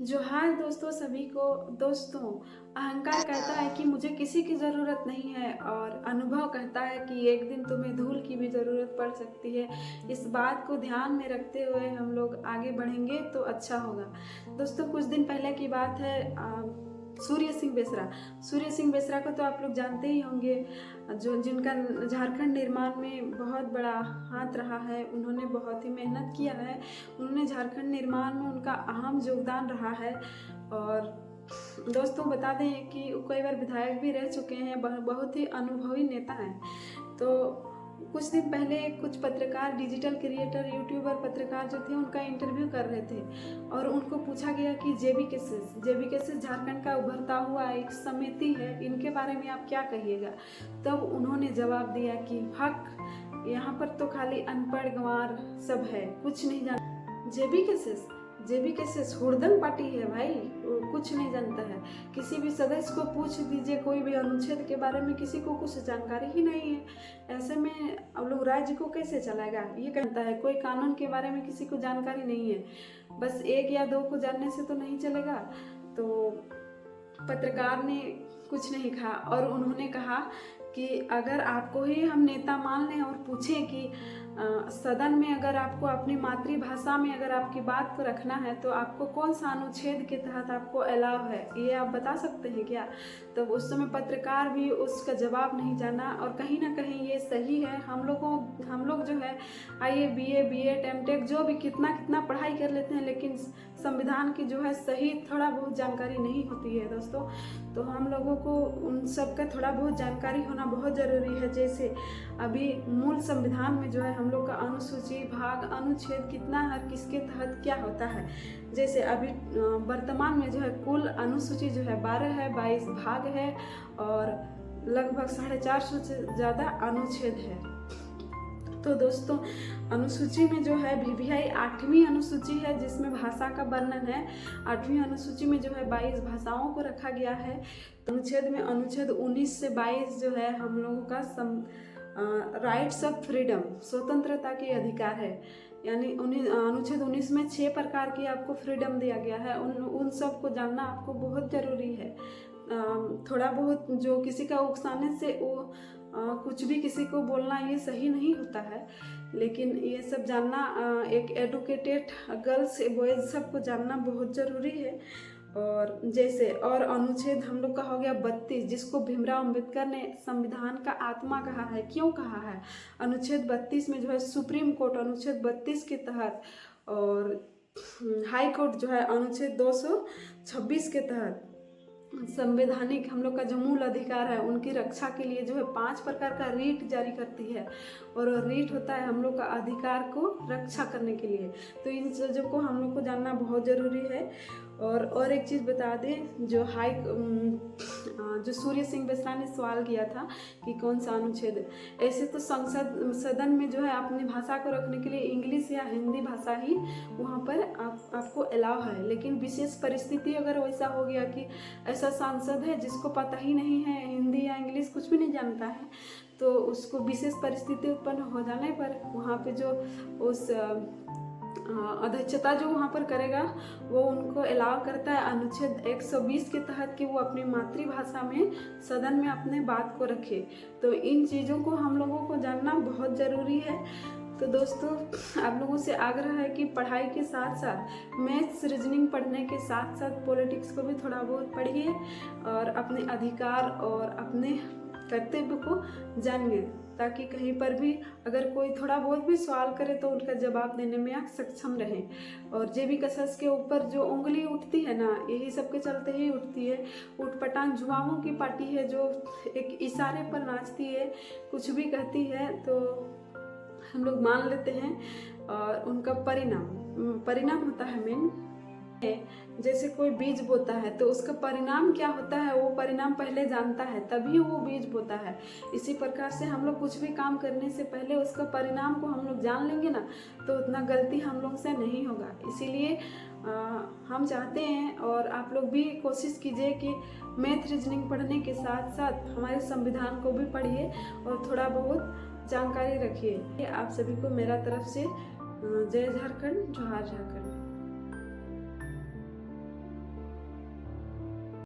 जोहार दोस्तों सभी को। दोस्तों, अहंकार कहता है कि मुझे किसी की ज़रूरत नहीं है और अनुभव कहता है कि एक दिन तुम्हें धूल की भी ज़रूरत पड़ सकती है। इस बात को ध्यान में रखते हुए हम लोग आगे बढ़ेंगे तो अच्छा होगा। दोस्तों, कुछ दिन पहले की बात है। सूर्य सिंह बेसरा को तो आप लोग जानते ही होंगे, जो जिनका झारखंड निर्माण में बहुत बड़ा हाथ रहा है। उन्होंने बहुत ही मेहनत किया है। उन्होंने झारखंड निर्माण में उनका अहम योगदान रहा है। और दोस्तों, बता दें कि वो कई बार विधायक भी रह चुके हैं, बहुत ही अनुभवी नेता हैं। तो कुछ दिन पहले कुछ पत्रकार, डिजिटल क्रिएटर, यूट्यूबर पत्रकार जो थे, उनका इंटरव्यू कर रहे थे और उनको पूछा गया कि जेबी केसेस झारखंड का उभरता हुआ एक समिति है, इनके बारे में आप क्या कहिएगा। तब उन्होंने जवाब दिया कि हक, यहाँ पर तो खाली अनपढ़ गंवार सब है, कुछ नहीं जान। जेबी केसेस हुड़दंग पार्टी है भाई, वो कुछ नहीं जानता है। किसी भी सदस्य को पूछ दीजिए कोई भी अनुच्छेद के बारे में, किसी को कुछ जानकारी ही नहीं है। ऐसे में अब लोग राज्य को कैसे चलाएगा, ये कहता है। कोई कानून के बारे में किसी को जानकारी नहीं है, बस एक या दो को जानने से तो नहीं चलेगा। तो पत्रकार ने कुछ नहीं कहा और उन्होंने कहा कि अगर आपको ही हम नेता मान लें और पूछें कि सदन में अगर आपको अपनी मातृभाषा में अगर आपकी बात को रखना है तो आपको कौन सा अनुच्छेद के तहत आपको अलाव है, ये आप बता सकते हैं क्या। तो उस समय पत्रकार भी उसका जवाब नहीं जाना। और कहीं ना कहीं ये सही है। हम लोग जो है आईए, बीए, बीएड, एमटेक जो भी कितना पढ़ाई कर लेते हैं, लेकिन संविधान की जो है सही थोड़ा बहुत जानकारी नहीं होती है दोस्तों। तो हम लोगों को उन सब का थोड़ा बहुत जानकारी होना बहुत ज़रूरी है। जैसे अभी मूल संविधान में जो है हम लोग का अनुसूची, भाग, अनुच्छेद कितना है, किसके तहत क्या होता है। जैसे अभी वर्तमान में जो है कुल अनुसूची जो है 12 है, 22 भाग है और लगभग 450 से ज़्यादा अनुच्छेद है। तो दोस्तों, अनुसूची में जो है VVI 8वीं अनुसूची है, जिसमें भाषा का वर्णन है। 8वीं अनुसूची में जो है 22 भाषाओं को रखा गया है। अनुच्छेद में अनुच्छेद 19 से 22 जो है हम लोगों का राइट्स ऑफ फ्रीडम, स्वतंत्रता के अधिकार है। यानी अनुच्छेद 19 में 6 प्रकार की आपको फ्रीडम दिया गया है। उन सब को जानना आपको बहुत ज़रूरी है। थोड़ा बहुत जो किसी का उकसाने से वो कुछ भी किसी को बोलना ये सही नहीं होता है, लेकिन ये सब जानना एक एडुकेटेड गर्ल्स, बॉयज़ सबको जानना बहुत ज़रूरी है। और जैसे और अनुच्छेद हम लोग का हो गया 32, जिसको भीमराव अंबेडकर ने संविधान का आत्मा कहा है। क्यों कहा है? अनुच्छेद 32 में जो है सुप्रीम कोर्ट अनुच्छेद 32 के तहत, और हाई कोर्ट जो है अनुच्छेद 226 के तहत संवैधानिक हम लोग का जो मूल अधिकार है उनकी रक्षा के लिए जो है 5 प्रकार का रीट जारी करती है। और रीट होता है हम लोग का अधिकार को रक्षा करने के लिए। तो इन चीज़ों को हम लोग को जानना बहुत ज़रूरी है। और एक चीज़ बता दें, जो सूर्य सिंह बेसरा ने सवाल किया था कि कौन सा अनुच्छेद। ऐसे तो सदन में जो है अपनी भाषा को रखने के लिए इंग्लिश या हिंदी भाषा ही वहाँ पर आपको अलाउ है। लेकिन विशेष परिस्थिति अगर वैसा हो गया कि ऐसा सांसद है जिसको पता ही नहीं है हिंदी या इंग्लिश, कुछ भी नहीं जानता है, तो उसको विशेष परिस्थिति उत्पन्न हो जाने पर वहाँ पे जो उस अध्यक्षता जो वहाँ पर करेगा वो उनको अलाउ करता है अनुच्छेद 120 के तहत कि वो अपनी मातृभाषा में सदन में अपने बात को रखे। तो इन चीज़ों को हम लोगों को जानना बहुत ज़रूरी है। तो दोस्तों, आप लोगों से आग्रह है कि पढ़ाई के साथ साथ मैथ्स, रीजनिंग पढ़ने के साथ साथ पॉलिटिक्स को भी थोड़ा बहुत पढ़िए और अपने अधिकार और अपने कर्तव्य को जानिए, ताकि कहीं पर भी अगर कोई थोड़ा बहुत भी सवाल करे तो उनका जवाब देने में आप सक्षम रहें। और जेबी केसेस के ऊपर जो उंगली उठती है ना, यही सबके चलते ही उठती है। उठपटांग जुआओं की पार्टी है जो एक इशारे पर नाचती है, कुछ भी कहती है तो हम लोग मान लेते हैं। और उनका परिणाम होता है मेन। जैसे कोई बीज बोता है तो उसका परिणाम क्या होता है वो परिणाम पहले जानता है, तभी वो बीज बोता है। इसी प्रकार से हम लोग कुछ भी काम करने से पहले उसका परिणाम को हम लोग जान लेंगे ना, तो उतना गलती हम लोग से नहीं होगा। इसीलिए हम चाहते हैं और आप लोग भी कोशिश कीजिए कि मैथ, रीजनिंग पढ़ने के साथ साथ हमारे संविधान को भी पढ़िए और थोड़ा बहुत जानकारी रखिए। आप सभी को मेरा तरफ से जय झारखंड, जोहार झारखंड।